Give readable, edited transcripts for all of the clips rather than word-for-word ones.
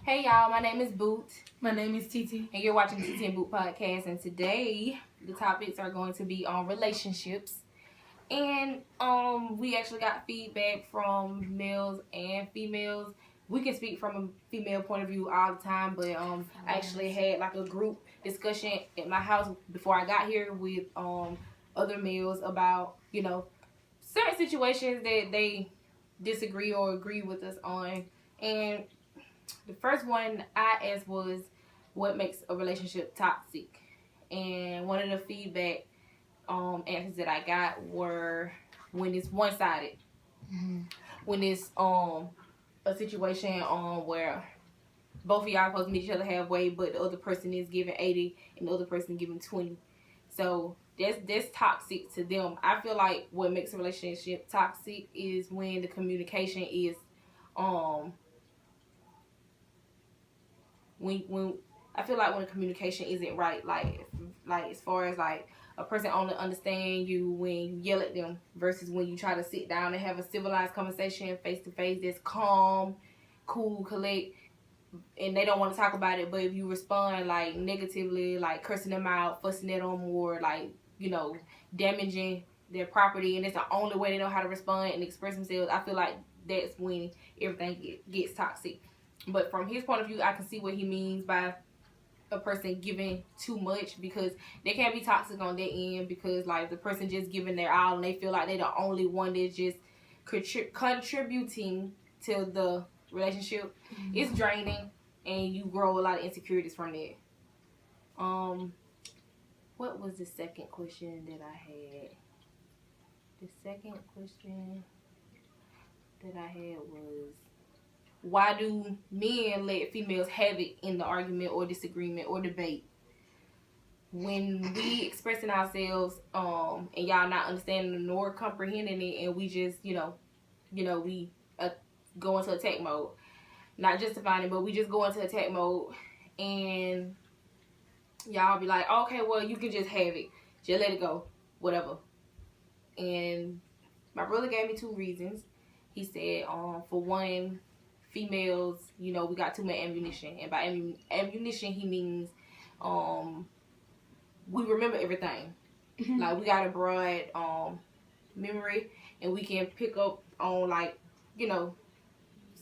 Hey y'all, my name is Boot. My name is Titi. And you're watching Titi and Boot Podcast. And today the topics are going to be on relationships. And we actually got feedback from males and females. We can speak from a female point of view all the time, but I actually had like a group discussion at my house before I got here with other males about, certain situations that they disagree or agree with us on. And the first one I asked was, what makes a relationship toxic? And one of the feedback answers that I got were when it's one-sided. Mm-hmm. When it's a situation where both of y'all supposed to meet each other halfway, but the other person is giving 80 and the other person giving 20. So that's toxic to them. I feel like what makes a relationship toxic is when the communication is when I feel like when the communication isn't right, like as far as like a person only understand you when you yell at them versus when you try to sit down and have a civilized conversation face to face that's calm, cool, collect, and they don't want to talk about it. But if you respond like negatively, like cursing them out, fussing at them, or like damaging their property, and it's the only way they know how to respond and express themselves, I feel like that's when everything gets toxic. But from his point of view, I can see what he means by a person giving too much, because they can't be toxic on their end, because like the person just giving their all and they feel like they're the only one that's just contributing to the relationship. Mm-hmm. It's draining and you grow a lot of insecurities from that. What was the second question that I had? The second question that I had was, why do men let females have it in the argument or disagreement or debate? When we expressing ourselves, and y'all not understanding nor comprehending it, and we just, we go into attack mode. Not justifying it, but we just go into attack mode, and y'all be like, okay, well, you can just have it. Just let it go. Whatever. And my brother gave me 2 reasons. He said, for one, females, we got too much ammunition. And by ammunition, he means we remember everything. Mm-hmm. Like, we got a broad memory, and we can pick up on, like,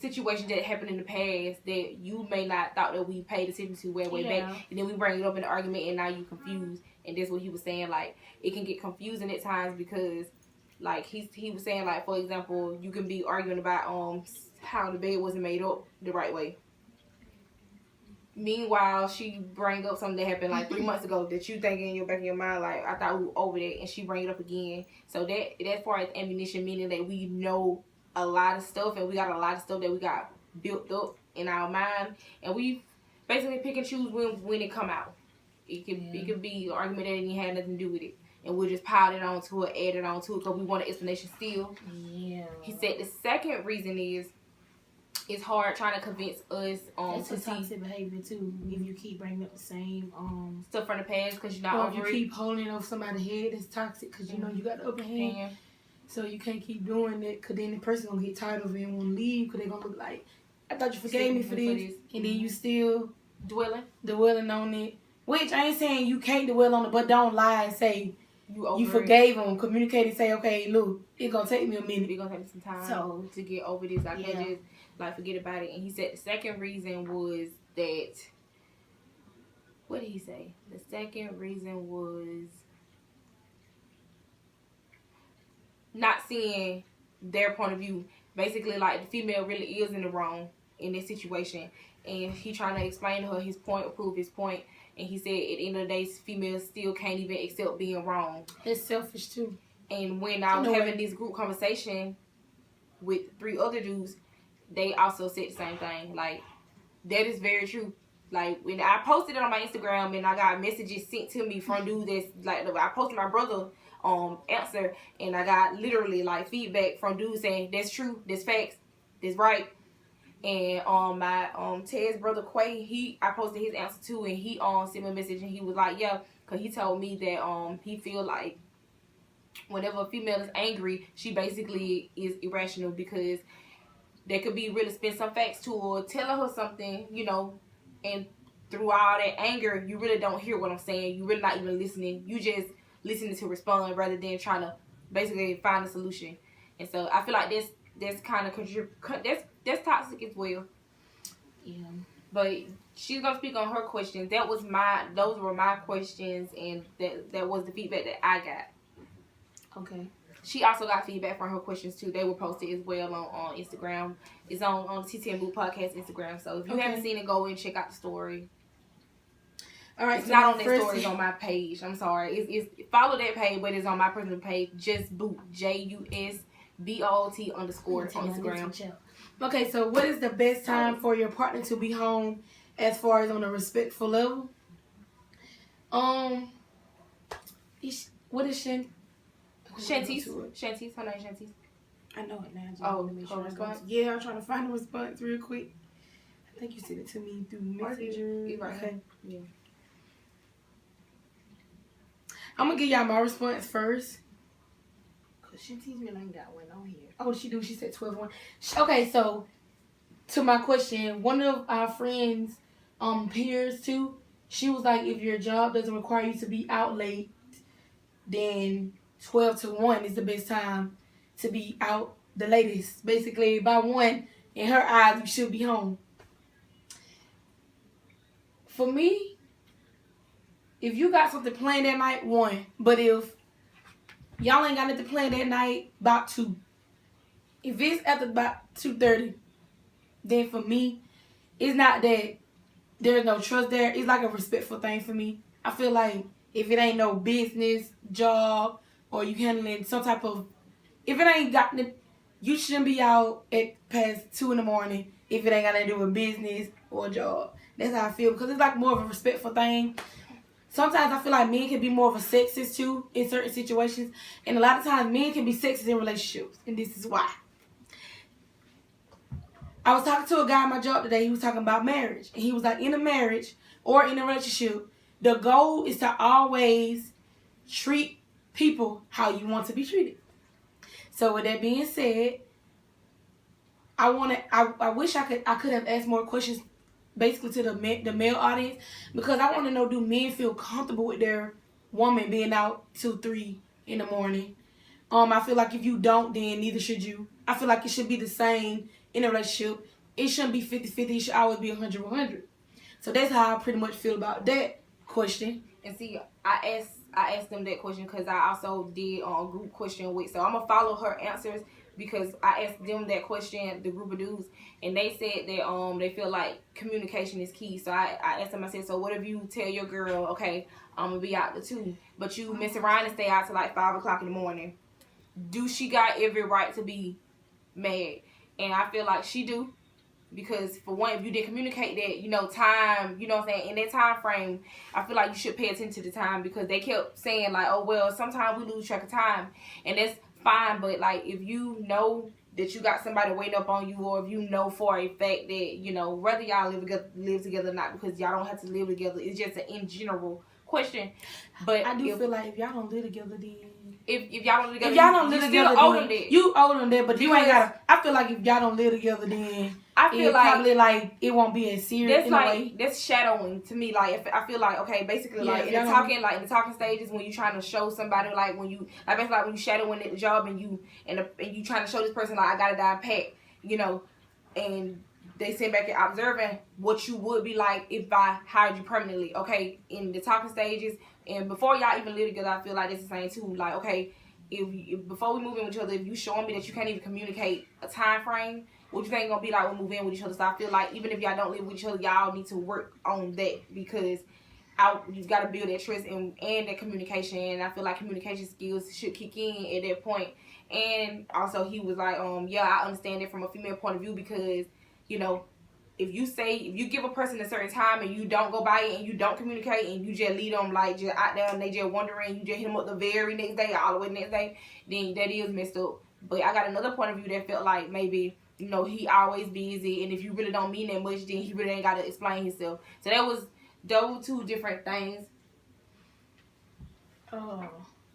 situations that happened in the past that you may not thought that we paid attention to way back. And then we bring it up in the argument, and now you confused. And that's what he was saying. Like, it can get confusing at times because, like, he was saying, like, for example, you can be arguing about how the bed wasn't made up the right way. Meanwhile, she bring up something that happened like 3 months ago that you think in your back of your mind, like, I thought we were over that, and she bring it up again. So that's far as ammunition, meaning that we know a lot of stuff, and we got a lot of stuff that we got built up in our mind, and we basically pick and choose when it come out. It could be an argument that didn't have nothing to do with it, and we'll just pile it onto it, add it onto it, because we want an explanation still. Yeah. He said the second reason is it's hard trying to convince us That's a toxic behavior too. If you keep bringing up the same stuff from the past because you're not over it. If you keep holding over somebody's head, it's toxic because you know you got the upper hand. So you can't keep doing that, because then the person gonna get tired of it and want to leave, because they gonna look like, I thought you forgave me for this, and then you still dwelling on it. Which I ain't saying you can't dwell on it, but don't lie and say you forgave them. Communicate and say, okay, look, it's gonna take me a minute. It's gonna take me some time to get over this. I can't just forget about it. And he said the second reason was that. What did he say? The second reason was not seeing their point of view. Basically, like, the female really is in the wrong in this situation, and he trying to explain to her his point or prove his point. And he said at the end of the day, females still can't even accept being wrong. It's selfish too. And when I was having this group conversation with 3 other dudes, they also said the same thing. Like, that is very true. Like, when I posted it on my Instagram and I got messages sent to me from dudes that's like, I posted my brother answer, and I got literally like feedback from dudes saying that's true, that's facts, that's right. And my Ted's brother Quay, I posted his answer too, and he sent me a message, and he was like, yeah, because he told me that he feel like whenever a female is angry, she basically is irrational, because They could be really spit some facts to her, telling her something, you know, and through all that anger, you really don't hear what I'm saying. You really not even listening. You just listening to respond rather than trying to basically find a solution. And so I feel like that's kind of that's toxic as well. Yeah. But she's gonna speak on her questions. Those were my questions, and that was the feedback that I got. Okay. She also got feedback from her questions too. They were posted as well on Instagram. It's on TT and Boo Podcast Instagram. So if you haven't seen it, go and check out the story. All right, it's not on that story. It's on my page. I'm sorry. It's follow that page, but it's on my personal page. Just Boot JUSBOOT _ on Instagram. Okay, so what is the best time for your partner to be home, as far as on a respectful level? What is Shantice? Shantice, her name Shantice. I know it now. Response? Yeah, I'm trying to find the response real quick. I think you sent it to me through Messenger. Okay. Yeah. I'm gonna give y'all my response first. Cause Shantice really ain't got one on here. Oh, she do. She said 12:01. Okay, so to my question, one of our friends, peers too, she was like, if your job doesn't require you to be out late, then 12 to 1 is the best time to be out the latest. Basically, by 1, in her eyes, you should be home. For me, if you got something planned that night, 1. But if y'all ain't got nothing planned that night, about 2. If it's after about 2:30, then for me, it's not that there's no trust there. It's like a respectful thing for me. I feel like if it ain't no business, job, or you handling some type of, if it ain't got, you shouldn't be out at past 2 in the morning if it ain't got nothing to do with business or job. That's how I feel, because it's like more of a respectful thing. Sometimes I feel like men can be more of a sexist too in certain situations, and a lot of times men can be sexist in relationships, and this is why. I was talking to a guy at my job today. He was talking about marriage, and he was like, in a marriage or in a relationship, the goal is to always treat people how you want to be treated. So with that being said, I wish I could have asked more questions basically to the male audience, because I want to know, do men feel comfortable with their woman being out till 3 in the morning? I feel like if you don't, then neither should you. I feel like it should be the same in a relationship. It shouldn't be 50-50. It should always be 100-100. So that's how I pretty much feel about that question. And see, I asked them that question because I also did a group question with. So I'm gonna follow her answers, because I asked them that question, the group of dudes, and they said that they feel like communication is key. So I asked them, I said, so what if you tell your girl, okay, I'm gonna be out to 2, but you mess around and stay out till like 5 o'clock in the morning? Do she got every right to be mad? And I feel like she do. Because for one, if you didn't communicate that, time, you know what I'm saying, in that time frame, I feel like you should pay attention to the time, because they kept saying like, oh, well, sometimes we lose track of time, and that's fine. But like, if you know that you got somebody waiting up on you, or if you know for a fact that, whether y'all live together or not, because y'all don't have to live together, it's just an in general question. But I do feel like if y'all don't live together, then if y'all don't live together, you owe them that, but you ain't gotta. I feel like if y'all don't live together, then I feel like probably like it won't be as serious. That's like that's shadowing to me. Like if I feel like, okay, basically like in the talking stages, when you trying to show somebody, like when you basically like when you shadowing at the job and you trying to show this person like, I got it down pat, and they sit back and observing what you would be like if I hired you permanently. Okay, in the talking stages and before y'all even live together, I feel like it's the same too. Like, okay, if before we move in with each other, if you showing me that you can't even communicate a time frame, what you think gonna be like when we move in with each other? So I feel like even if y'all don't live with each other, y'all need to work on that, because you've got to build that trust and that communication. And I feel like communication skills should kick in at that point. And also he was like, yeah, I understand it from a female point of view, because if you give a person a certain time and you don't go by it and you don't communicate and you just leave them like just out there and they just wondering, you just hit them up the very next day, all the way the next day, then that is messed up. But I got another point of view that felt like maybe, he always busy, and if you really don't mean that much, then he really ain't got to explain himself. So that was those 2 different things.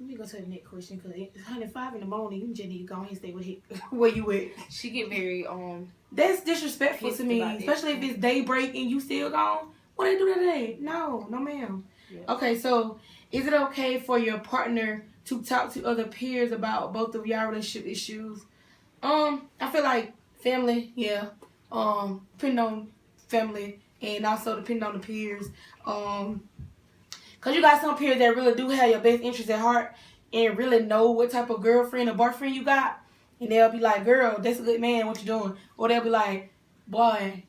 Let me go to the next question because it's 105 in the morning. You just need to go ahead and stay with it. Where you at? She get very That's disrespectful to me, especially if it's daybreak and you still gone. What they do today? No, ma'am. Yeah. Okay, so is it okay for your partner to talk to other peers about both of y'all relationship issues? I feel like family, yeah. Depending on family and also depending on the peers. Cause you got some peers that really do have your best interest at heart and really know what type of girlfriend or boyfriend you got. And they'll be like, girl, that's a good man, what you doing? Or they'll be like, boy,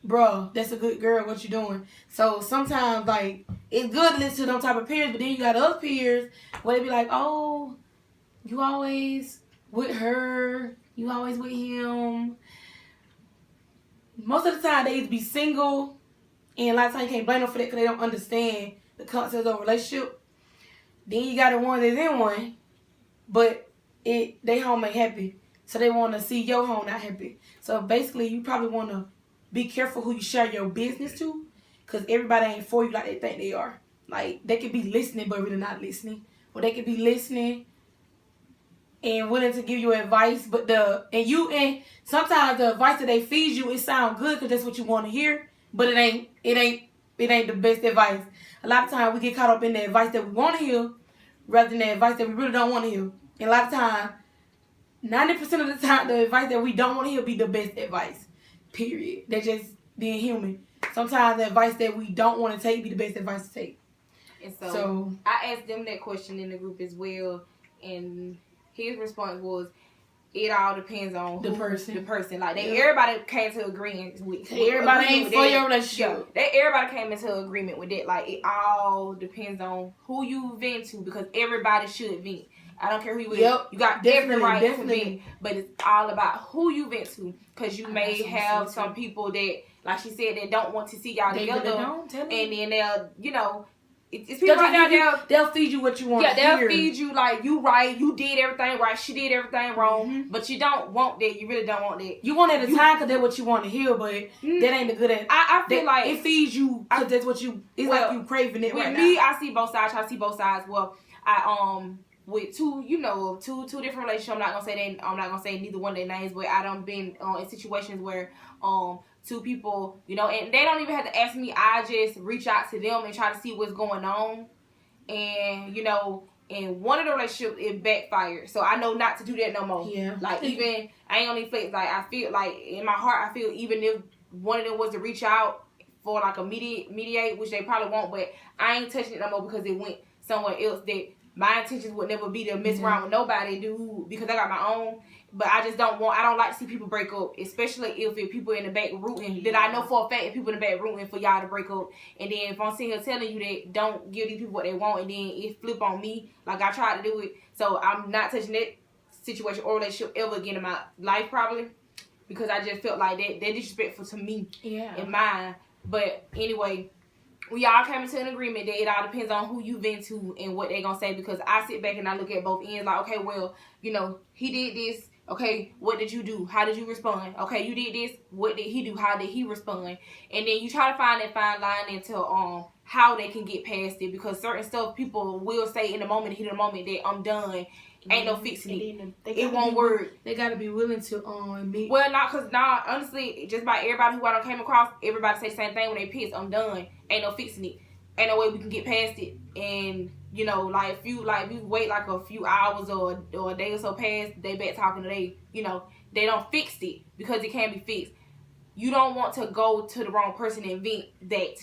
bro, that's a good girl, what you doing? So sometimes, like, it's good to listen to them type of peers, but then you got other peers where they be like, oh, you always with her, you always with him. Most of the time, they either be single, and a lot of times you can't blame them for that because they don't understand the concept of a relationship. Then you got the one that's in one, but they home ain't happy. So they want to see your home not happy. So basically, you probably want to be careful who you share your business to, because everybody ain't for you like they think they are. Like, they could be listening, but really not listening. Or they could be listening and willing to give you advice, but and sometimes the advice that they feed you, it sounds good because that's what you want to hear, but it ain't the best advice. A lot of times we get caught up in the advice that we want to hear rather than the advice that we really don't want to hear. And a lot of times, 90% of the time, the advice that we don't want to hear be the best advice. Period. That's just being human. Sometimes the advice that we don't want to take be the best advice to take. And so I asked them that question in the group as well, and his response was, it all depends on the person. Like, everybody came to agreement with. Everybody ain't for your relationship. Everybody came into agreement with that. Like, it all depends on who you vent to, because everybody should vent. I don't care who you is. Yep, you got every right to vent, but it's all about who you vent to, because you may have some people that, like she said, that don't want to see y'all together, and then they'll, it's people right now, they'll feed you what you want to hear. Yeah, they'll feed you like, you right, you did everything right, she did everything wrong, but you don't want that. You really don't want that. You want it at a time because that's what you want to hear, but that ain't the good. I feel like it feeds you because that's what you. It's like you craving it. With me, I see both sides. I see both sides. Well, with two different relationships. I'm not gonna say neither one of their names, but I done been in situations where two people, and they don't even have to ask me. I just reach out to them and try to see what's going on, and in one of the relationships it backfired. So I know not to do that no more. Yeah. Like, even I ain't gonna flex. Like, I feel like in my heart, I feel even if one of them was to reach out for like a mediate, which they probably won't, but I ain't touching it no more because it went somewhere else that my intentions would never be to mess around with nobody, dude, because I got my own. But I just don't like to see people break up, especially if people in the back rooting. That I know for a fact if people in the back rooting for y'all to break up. And then if I'm sitting here telling you that don't give these people what they want, and then it flip on me like I tried to do it. So I'm not touching that situation or relationship ever again in my life, probably, because I just felt like they're disrespectful to me and mine. But anyway, we all came into an agreement that it all depends on who you vent to and what they gonna say, because I sit back and I look at both ends like, okay, well, he did this. Okay, what did you do? How did you respond? Okay, you did this. What did he do? How did he respond? And then you try to find that fine line into how they can get past it, because certain stuff people will say in the moment, heat of the moment, that I'm done. Ain't no fixing it. It won't work. They gotta be willing to admit. Well, honestly, just by everybody who I done came across, everybody say the same thing when they pissed. I'm done. Ain't no fixing it. Ain't no way we can get past it. And like if you wait like a few hours or a day or so past, they back talking to they don't fix it because it can't be fixed. You don't want to go to the wrong person and vent that.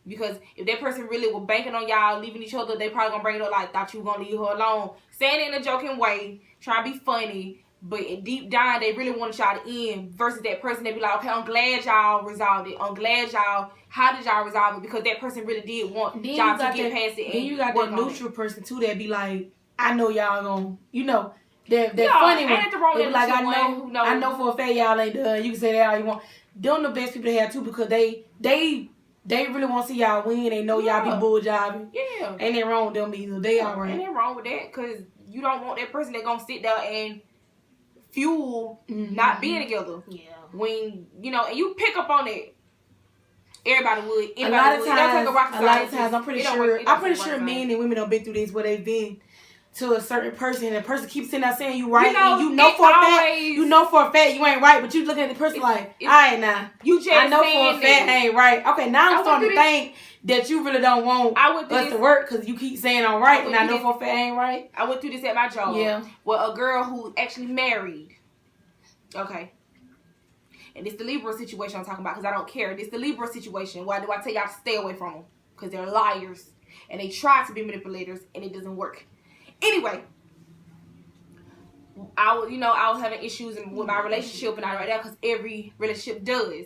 Because if that person really was banking on y'all leaving each other, they probably gonna bring it up like, thought you were gonna leave her alone. Saying it in a joking way, trying to be funny, but deep down they really wanted y'all to end. Versus that person, they be like, okay, I'm glad y'all resolved it. I'm glad how did y'all resolve it? Because that person really did want y'all to get past it. Then you got that neutral person too that be like, I know y'all gonna, they're funny one. They be like, I know for a fact y'all ain't done. You can say that all you want. Them the best people to have too, because they really want to see y'all win. They know y'all be bull jobbing. Yeah. Ain't nothing wrong with them either. They all right. Ain't nothing wrong with that, because you don't want that person that gonna sit there and fuel not being together. Yeah. When, and you pick up on it. Everybody would. A lot of times, I'm pretty sure men and women have been through this where they've been to a certain person, and the person keeps sitting there saying you right, you know for a fact you ain't right, but you looking at the person like, all right now, you just I know for a fact I ain't right. Okay, now I'm starting to think that you really don't want us to work because you keep saying I'm right, and I know for a fact I ain't right. I went through this at my job. Yeah. With a girl who actually married. Okay. And it's the Libra situation I'm talking about because I don't care. It's the Libra situation. Why do I tell y'all to stay away from them? Because they're liars. And they try to be manipulators and it doesn't work. Anyway, I was having issues with my relationship and all right there because every relationship does.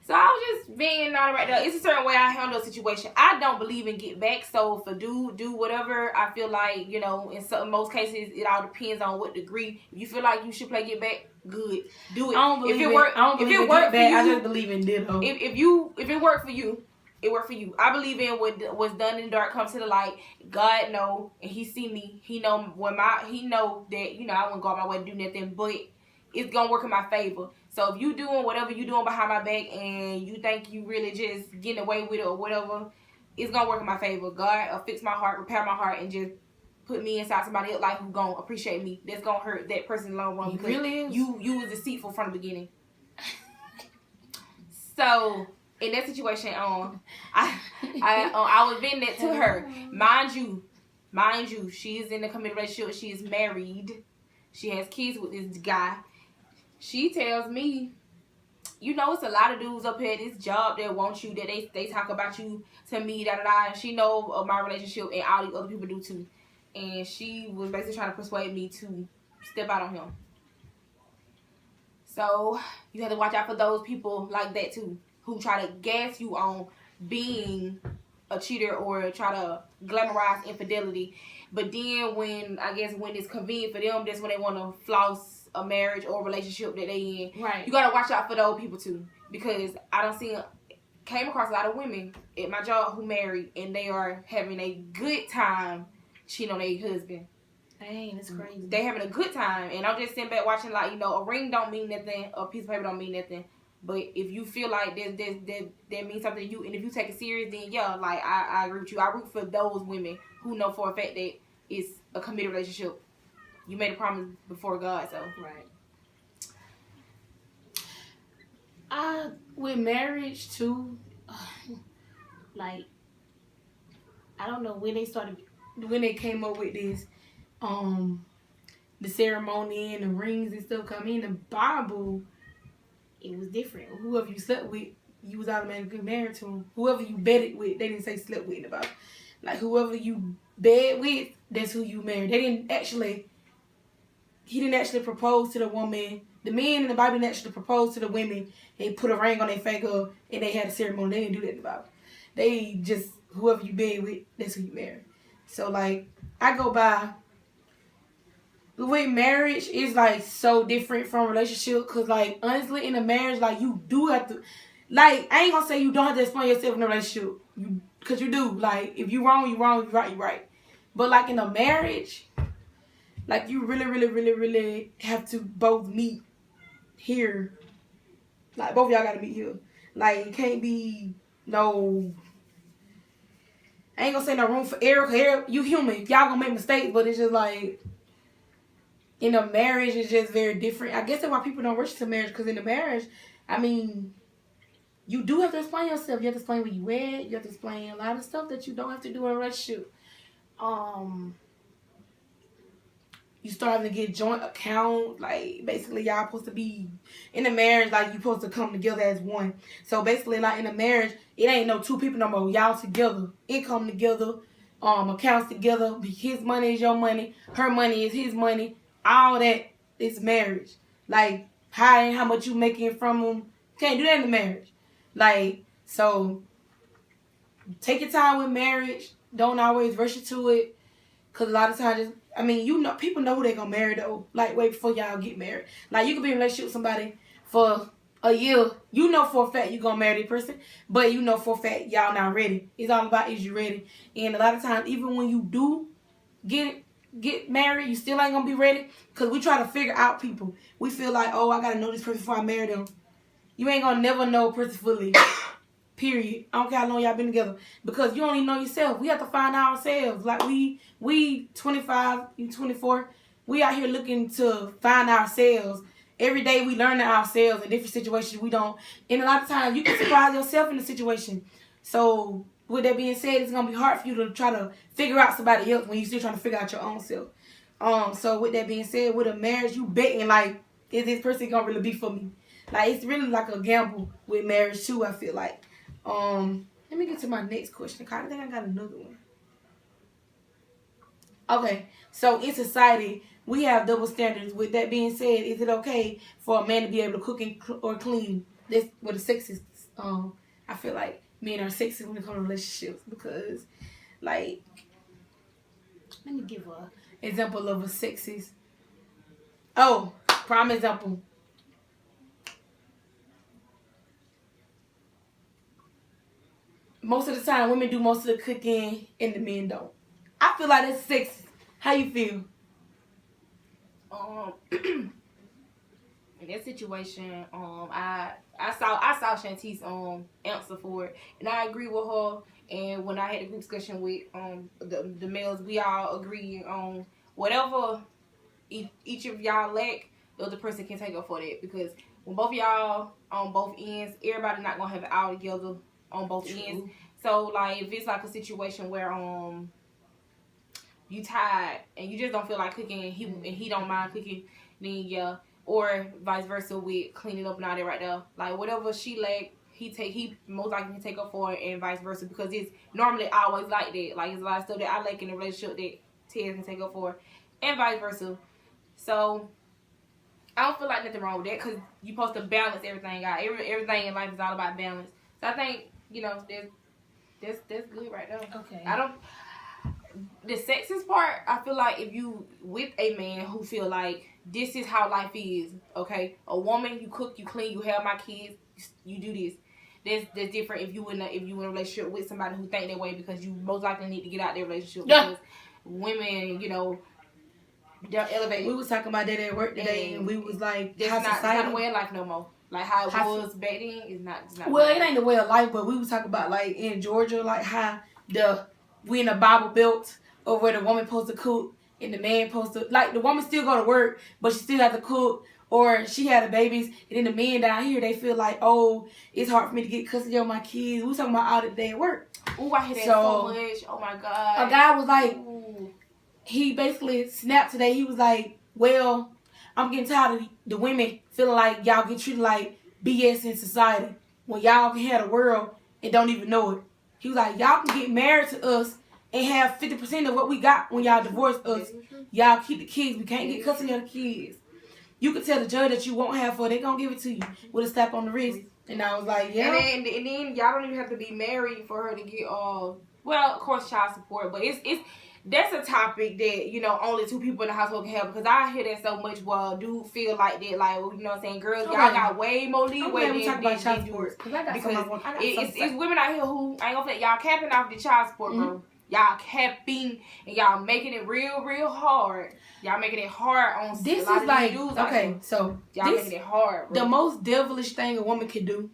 So I was just being all right there. It's a certain way I handle a situation. I don't believe in get back. So for do whatever, I feel like, in most cases, it all depends on what degree. If you feel like you should play get back, good. Do it. I don't believe it worked for you. I just believe in ditto. If it worked for you, it worked for you. I believe in what was done in the dark comes to the light. God know, and He see me. He know He know that I wouldn't go out my way to do nothing, but it's gonna work in my favor. So if you doing whatever you doing behind my back and you think you really just getting away with it or whatever, it's gonna work in my favor. God will fix my heart, repair my heart, and just put me inside somebody else like who's gonna appreciate me. That's gonna hurt that person in the long run because you was deceitful from the beginning. So in that situation, I was venting that to her. Mind you, she is in a committed relationship. She is married. She has kids with this guy. She tells me, it's a lot of dudes up here at this job that want you, that they talk about you to me, da da da. And she know of my relationship, and all these other people do too. And she was basically trying to persuade me to step out on him. So you have to watch out for those people like that too, who try to gas you on being a cheater or try to glamorize infidelity. But then when it's convenient for them, that's when they want to floss a marriage or a relationship that they in. Right. You gotta watch out for those people too, because came across a lot of women at my job who married and they are having a good time cheating on their husband. Dang, that's crazy. They having a good time, and I'm just sitting back watching like a ring don't mean nothing, a piece of paper don't mean nothing. But if you feel like that means something to you, and if you take it serious, then yeah, like I agree with you. I root for those women who know for a fact that it's a committed relationship. You made a promise before God, so. Right. With marriage too, like, I don't know when they came up with this, the ceremony and the rings and stuff come in the Bible, it was different. Whoever you slept with, you was automatically married to him. Whoever you bedded with, they didn't say slept with in the Bible. Like, whoever you bed with, that's who you married. He didn't actually propose to the woman. The men in the Bible didn't actually propose to the women. They put a ring on their finger and they had a ceremony. They didn't do that in the Bible. They just, whoever you bed with, that's who you marry. So, like, I go by, the way marriage is, like, so different from relationship. Because, like, honestly, in a marriage, like, you do have to, like, I ain't going to say you don't have to explain yourself in a relationship. Because you do. Like, if you wrong, you wrong. If you right, you right. But, like, in a marriage, like, you really, really, really, really have to both meet here. Like, both of y'all got to meet here. Like, it can't be no, I ain't going to say no room for error. Cause you human. Y'all going to make mistakes, but it's just like, in a marriage, it's just very different. I guess that's why people don't rush to marriage. Because in a marriage, I mean, you do have to explain yourself. You have to explain where you at. You have to explain a lot of stuff that you don't have to do in a relationship. You starting to get joint account. Like, basically, y'all supposed to be in a marriage. Like, you supposed to come together as one. So, basically, like, in a marriage, it ain't no two people no more. Y'all together. Income together. Accounts together. His money is your money. Her money is his money. All that is marriage. Like, how much you making from them. Can't do that in a marriage. Like, so, take your time with marriage. Don't always rush into it. Because a lot of times, people know who they going to marry, though. Like, way before y'all get married. Like, you could be in a relationship with somebody for a year. You know for a fact you're going to marry that person. But you know for a fact y'all not ready. It's all about, is you ready? And a lot of times, even when you do get married, you still ain't going to be ready. Because we try to figure out people. We feel like, oh, I got to know this person before I marry them. You ain't going to never know a person fully. Period. I don't care how long y'all been together. Because you don't even know yourself. We have to find ourselves. Like we 25, you 24. We out here looking to find ourselves. Every day we learn ourselves in different situations we don't. And a lot of times you can surprise yourself in the situation. So with that being said, it's gonna be hard for you to try to figure out somebody else when you're still trying to figure out your own self. So with that being said, with a marriage, you betting like, is this person gonna really be for me? Like it's really like a gamble with marriage too, I feel like. Let me get to my next question. I think I got another one. Okay, so in society, we have double standards. With that being said, is it okay for a man to be able to cook or clean? This with the sexist. I feel like men are sexist when it comes to relationships because, like, let me give an example of a sexist. Oh, prime example. Most of the time, women do most of the cooking and the men don't. I feel like that's sexist. How you feel? In that situation, I saw Shantice's answer for it, and I agree with her. And when I had a group discussion with the males, we all agree on whatever each of y'all lack, the other person can take up for that. Because when both of y'all on both ends, everybody not gonna have it all together on both ends. So like if it's like a situation where you tired and you just don't feel like cooking and he don't mind cooking, then yeah. Or vice versa with cleaning up and all that right there. Like whatever she lack, he most likely can take up for it, and vice versa, because it's normally always like that. Like it's a lot of stuff that I lack in a relationship that Ted can take up for, and vice versa. So I don't feel like nothing wrong with that, because you're supposed to balance everything out. Everything in life is all about balance. So I think, you know, that's good right there. Okay. The sexist part, I feel like if you with a man who feel like this is how life is, okay? A woman, you cook, you clean, you have my kids, you do this. That's different if you in a relationship with somebody who think that way, because you most likely need to get out their relationship. Because women, you know, they're elevated. We was talking about that at work today, and we was like, that's not the way of life no more. Like how it was back then is not. Well, it ain't the way of life, but we was talking about like in Georgia, like how we in a Bible Belt, or where the woman supposed to cook and the man supposed to, like, the woman still go to work, but she still have to cook, or she had the babies, and then the men down here, they feel like, oh, it's hard for me to get custody of my kids. We was talking about all the day at work. Ooh, I hear that so much. Oh my God. A guy was like, he basically snapped today. He was like, well, I'm getting tired of the women feeling like y'all get treated like BS in society when y'all can have the world and don't even know it. He was like, y'all can get married to us and have 50% of what we got when y'all divorce us. Y'all keep the kids. We can't get custody of the kids. You can tell the judge that you won't have for it. They gonna give it to you with a slap on the wrist. And I was like, yeah. And then y'all don't even have to be married for her to get well, of course, child support. But that's a topic that, you know, only two people in the household can have, because I hear that so much. Well, dude feel like that, like, you know what I'm saying, girls, y'all got way more leeway than child support. Because it's women out here who, I ain't gonna say, y'all capping off the child support, bro. Y'all capping and y'all making it real, real hard. Y'all making it hard on this. Is like, okay, so y'all making it hard, bro. The most devilish thing a woman can do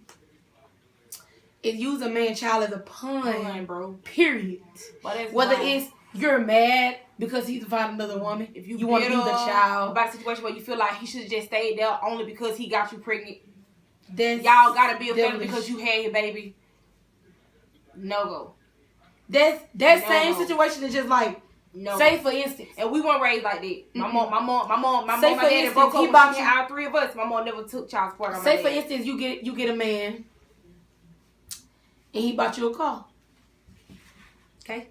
is use a man's child as a pun, bro. Period. Whether it's you're mad because he's found another woman, if you want to be the child about a situation where you feel like he should have just stayed there only because he got you pregnant. That's y'all gotta be a family because you had your baby. No go. That same situation is just like, say for instance, and we weren't raised like that. My mom, my dad broke up. All three of us. My mom never took child support on my dad. Say for instance, you get a man, and he bought you a car. Okay,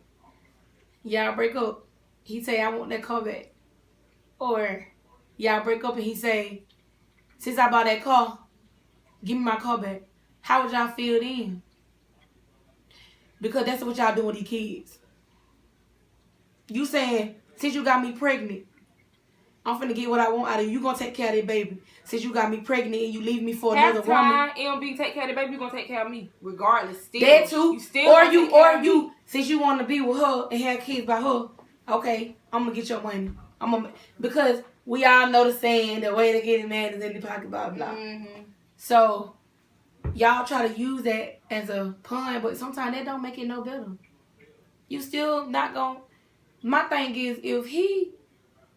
y'all break up. He say, I want that car back. Or y'all break up and he say, since I bought that car, give me my car back. How would y'all feel then? Because that's what y'all doing with these kids. You saying, since you got me pregnant, I'm finna get what I want out of you. You gonna take care of that baby. Since you got me pregnant and you leave me for another woman. MB take care of the baby, you gonna take care of me. Regardless. Still. That too. You since you wanna be with her and have kids by her, okay, I'm gonna get your money. Because we all know the saying, the way to get it mad is in the pocket, blah blah. So y'all try to use that as a pun, but sometimes that don't make it no better. You still not gonna. My thing is, if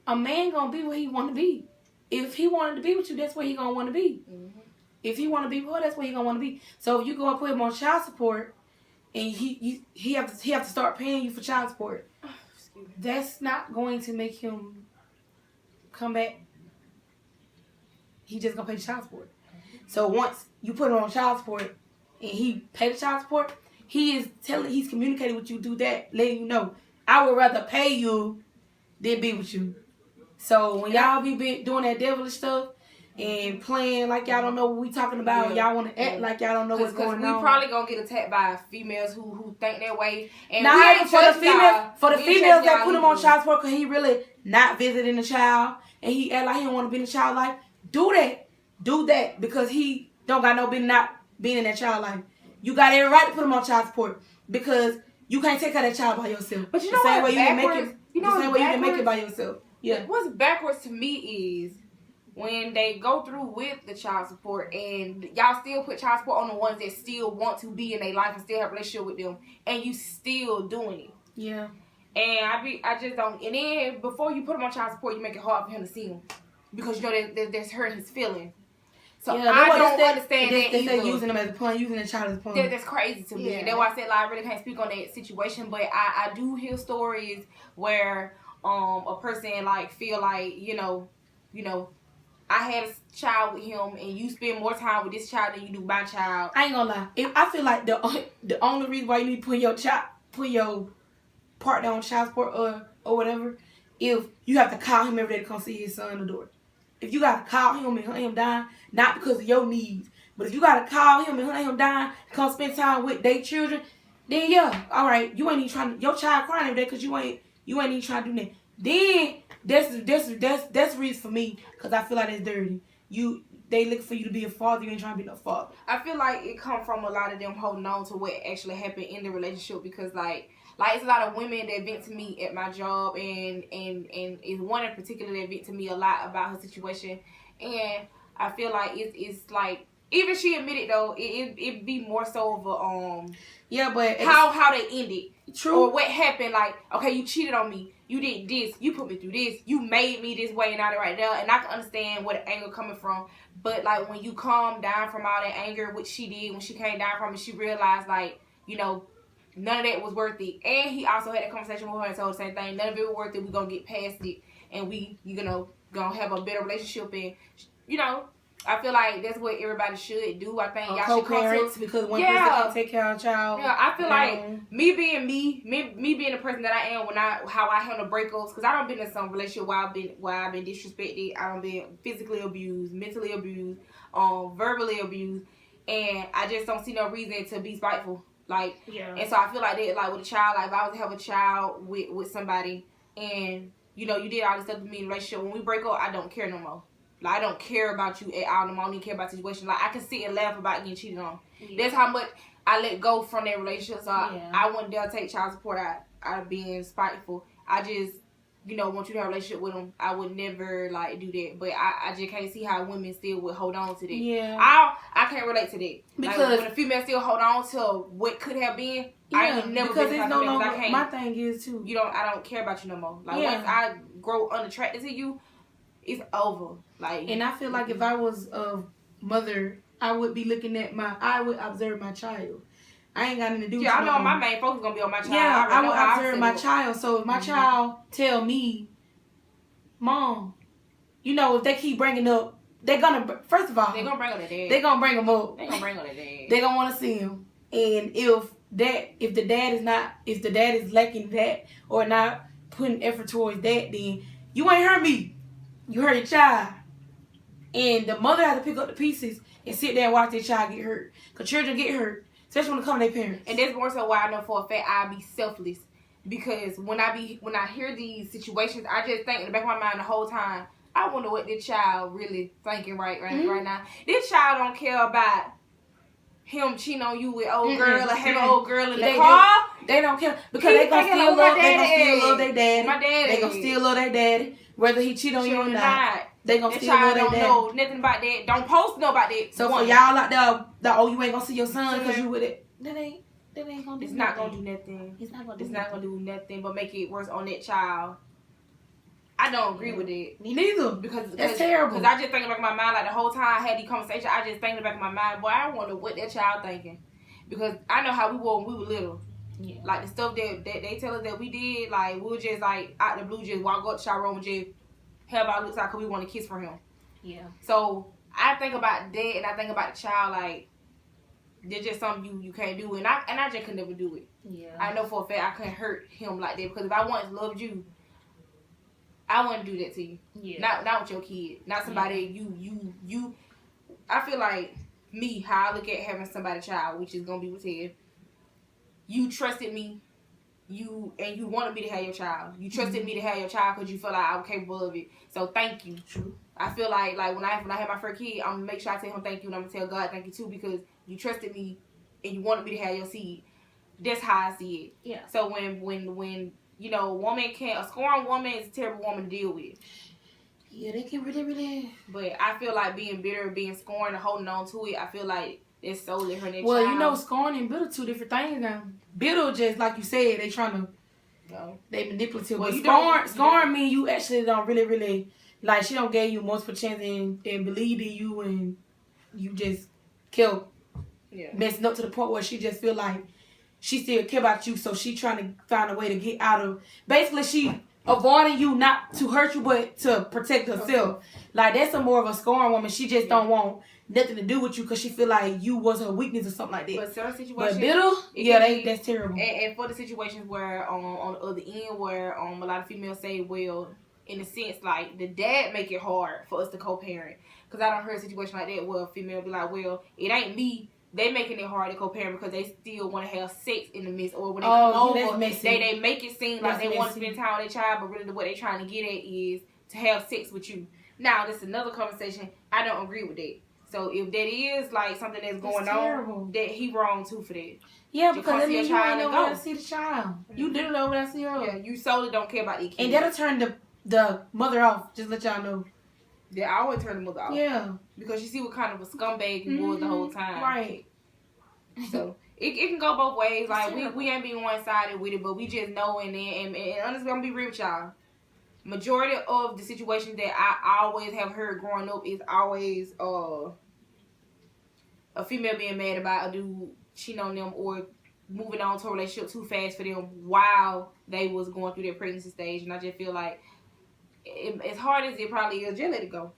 a man gonna be where he want to be. If he wanted to be with you, that's where he gonna want to be. Mm-hmm. If he want to be with her, that's where he gonna want to be. So if you go and put him on child support, and he have to start paying you for child support, that's not going to make him come back. He just gonna pay the child support. So once you put him on child support and he pay the child support, he's communicating with you, do that, letting you know, I would rather pay you than be with you. So when y'all be doing that devilish stuff and playing like y'all don't know what we talking about, y'all want to act like y'all don't know what's going on. We probably gonna get attacked by females who think that way. And for the females that put him on child support because he really not visiting the child and he act like he don't want to be in the child life, do that because he don't got no business not being in that child life. You got every right to put him on child support because you can't take care of that child by yourself. But you know what? The same way you can make it by yourself. Yeah. What's backwards to me is when they go through with the child support and y'all still put child support on the ones that still want to be in their life and still have a relationship with them, and you still doing it. Yeah. And I just don't. And then before you put him on child support, you make it hard for him to see him because you know that's hurting his feelings. So yeah, I don't understand that either. They're using them as a pun, using the child as a pun. That's crazy to me. Yeah. That's why I said like, I really can't speak on that situation, but I do hear stories where a person like feel like you know I had a child with him and you spend more time with this child than you do my child. I ain't gonna lie. I feel like the only reason why you need to put your partner on child support or whatever, if you have to call him every day to come see his son or daughter. If you gotta call him and hunt him down, not because of your needs, but if you gotta call him and hunt him down, come spend time with their children, then yeah, all right, you ain't even trying to, your child crying every day because you ain't even trying to do that. Then that's reason for me because I feel like it's dirty. They look for you to be a father, you ain't trying to be no father. I feel like it come from a lot of them holding on to what actually happened in the relationship because like it's a lot of women that vent to me at my job and it's one in particular that vent to me a lot about her situation, and I feel like it's like even she admitted though it be more so of a but how they ended. True. Or what happened, like, okay, you cheated on me. You did this. You put me through this. You made me this way and all that right now. And I can understand where the anger coming from. But, like, when you calm down from all that anger, which she did, when she came down from it, she realized, like, you know, none of that was worth it. And he also had a conversation with her and told the same thing. None of it was worth it. We're going to get past it. And we, you know, going to have a better relationship. And, you know, I feel like that's what everybody should do. I think y'all should co-parents because one person can't take care of a child. Yeah, I feel like me being the person that I am how I handle breakups, because I don't been in some relationship where I've been disrespected, I don't been physically abused, mentally abused, verbally abused, and I just don't see no reason to be spiteful. Like, and so I feel like that, like with a child, like if I was to have a child with somebody, and you know you did all this stuff to me in a relationship, when we break up, I don't care no more. Like, I don't care about you at all. I don't even care about the situation. Like, I can sit and laugh about getting cheated on. Yeah. That's how much I let go from that relationship. So I wouldn't dare take child support out of being spiteful. I just, you know, want you to have a relationship with them. I would never, like, do that. But I just can't see how women still would hold on to that. Yeah. I can't relate to that. Because like, when a female still hold on to what could have been, I ain't never because been it's no longer, my thing is, too. I don't care about you no more. Like, once I grow unattracted to you, it's over. Like, and I feel like if I was a mother, I would be looking at I would observe my child. I ain't got nothing to do with I know my main focus is going to be on my child. Yeah, I would observe my child. So if my child tell me, Mom, you know, if they keep bringing up, they're going to, first of all, they're going to bring up their dad. They're going to bring him up. They're going to bring up their dad. They're going to want to see him. And if the dad is lacking that or not putting effort towards that, then you ain't hurt me. You hurt your child. And the mother has to pick up the pieces and sit there and watch their child get hurt. Because children get hurt, especially when it comes to their parents. And that's more so why I know for a fact I'll be selfless. Because when I hear these situations, I just think in the back of my mind the whole time, I wonder what this child really thinking right now. This child don't care about him cheating on you with old girl or having old girl in the car. They don't care. Because they gonna still love their daddy. My daddy. They gonna still love their daddy. Whether he cheat on you or not. they gonna that still child know don't know nothing about that. Don't post no about that. So for y'all out there, oh, you ain't gonna see your son because you with it. That ain't gonna do. It's not gonna do nothing. It's not gonna do nothing but make it worse on that child. I don't agree with it. Me neither. Because that's terrible. Because I just think in the back of my mind, like the whole time I had these conversations, I just think in the back of my mind, boy, I wonder what that child thinking. Because I know how we were when we were little. Yeah. Like the stuff that they tell us that we did, like we were just like out the blue, just walk up to our room and just have our looks out because we want a kiss from him. Yeah. So I think about that and I think about the child like there's just something you can't do and I just could never do it. Yeah. I know for a fact I couldn't hurt him like that because if I once loved you, I wouldn't do that to you. Yeah. Not with your kid. Not somebody you I feel like me, how I look at having somebody's child, which is gonna be with Ted. You trusted me. You wanted me to have your child. You trusted me to have your child because you felt like I was capable of it. So thank you. True. I feel like when I have my first kid, I'm gonna make sure I tell him thank you and I'm gonna tell God thank you too because you trusted me and you wanted me to have your seed. That's how I see it. Yeah. So when you know, a scorned woman is a terrible woman to deal with. Yeah, they can really. But I feel like being bitter, being scorned, and holding on to it, I feel like it's solely her nature. Well, you know, scorn and bitter two different things now. Bitter, just like you said, they trying to, they manipulative. Well, but scorn mean you actually don't really, like she don't give you multiple chances and believe in you and you just kill, messing up to the point where she just feel like she still care about you, so she trying to find a way to get out of. Basically, she avoiding you not to hurt you, but to protect herself. Okay. Like that's more of a scorn woman. She just don't want nothing to do with you because she feel like you was her weakness or something like that. But certain situations, bitter, that's terrible. And for the situations where on the other end, where a lot of females say, well, in a sense, like the dad make it hard for us to co-parent. Because I don't heard a situation like that where a female be like, well, it ain't me. They making it hard to co-parent because they still want to have sex in the midst, or when they come over, they make it seem like they want to spend time with their child, but really what they trying to get at is to have sex with you. Now, this is another conversation. I don't agree with that. So if that is like something that's going on, that he wrong too for that. Yeah, because then you ain't over to see the child. Mm-hmm. You didn't know when I see her. Yeah, you solely don't care about the kids. And that'll turn the mother off. Just let y'all know. Yeah, I always turn the mother off. Yeah. Because you see what kind of a scumbag you was the whole time. Right. So it can go both ways. Like we ain't being one sided with it, but we just know and honestly I'm gonna be real with y'all. Majority of the situations that I always have heard growing up is always a female being mad about a dude cheating on them or moving on to a relationship too fast for them while they was going through their pregnancy stage. And I just feel like as hard as it probably is, just let it go.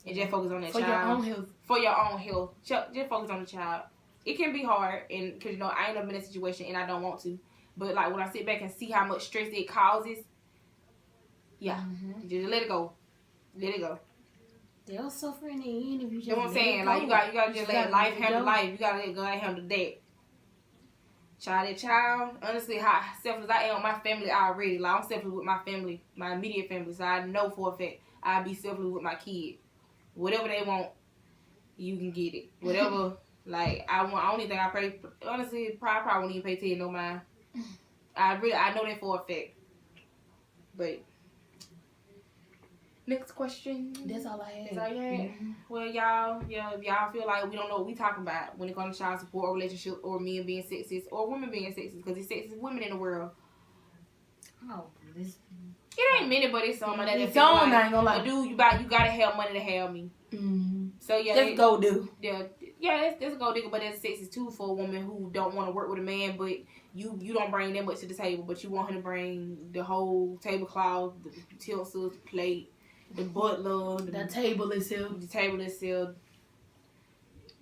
And just focus on that child. For your own health. For your own health. Just focus on the child. It can be hard, and because, you know, I ain't never been in a situation, and I don't want to. But, like, when I sit back and see how much stress it causes, just let it go. Let it go. They'll suffer in the end if you just You know what I'm saying? Like, you gotta just let life handle life. You gotta let God handle that. Child. Honestly, how selfless I am with my family already. Like, I'm selfless with my family, my immediate family. So I know for a fact I'll be selfless with my kid. Whatever they want, you can get it. Whatever, like, I want. I only thing I pray, honestly, probably won't even pay Ted no mind. I know that for a fact. But next question. That's all I had. That's all you had? Mm-hmm. Well, y'all, if y'all feel like we don't know what we talking about when it comes to child support or relationship or men being sexist or women being sexist, because it's sexist women in the world. Oh, it ain't many, but it's some that it's on. I ain't gonna lie. Dude, you gotta have money to have me. Mm-hmm. So yeah, let's go do. Yeah, that's a go digger, but that's sexist too for a woman who don't want to work with a man, but you don't bring that much to the table, but you want him to bring the whole tablecloth, the utensils, the plate, the butler, the table itself. The table itself.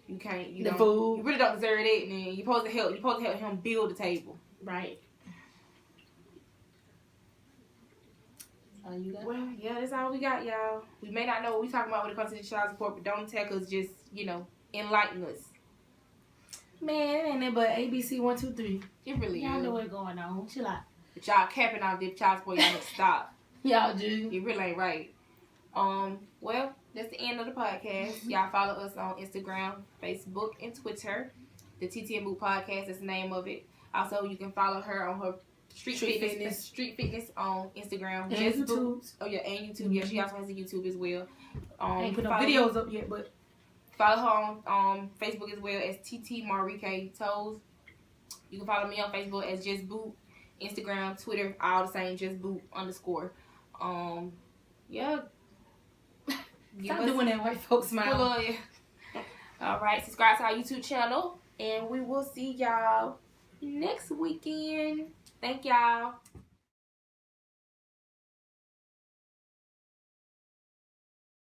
You can't. The food. You really don't deserve it, man. You're supposed to help him build the table. Right. You got? Well, yeah, that's all we got, y'all. We may not know what we talking about when it comes to child support, but don't attack us. Just, enlighten us. Man, it ain't that but ABC 1, 2, 3. It really y'all know what's going on. Chill out. But y'all capping out the child support. Y'all need to stop. Y'all do. It really ain't right. Well, that's the end of the podcast. Y'all follow us on Instagram, Facebook, and Twitter. The TT and Boo Podcast is the name of it. Also, you can follow her on her Street Fitness on Instagram. And Just YouTube. Boot. Oh yeah, and YouTube. Yeah, she also has a YouTube as well. Ain't put no videos up yet, but follow her on Facebook as well as TT Marike Toes. You can follow me on Facebook as Just Boot, Instagram, Twitter, all the same, Just Boot _ yeah. Stop doing that white folks smile. All right, subscribe to our YouTube channel, and we will see y'all next weekend. Thank y'all.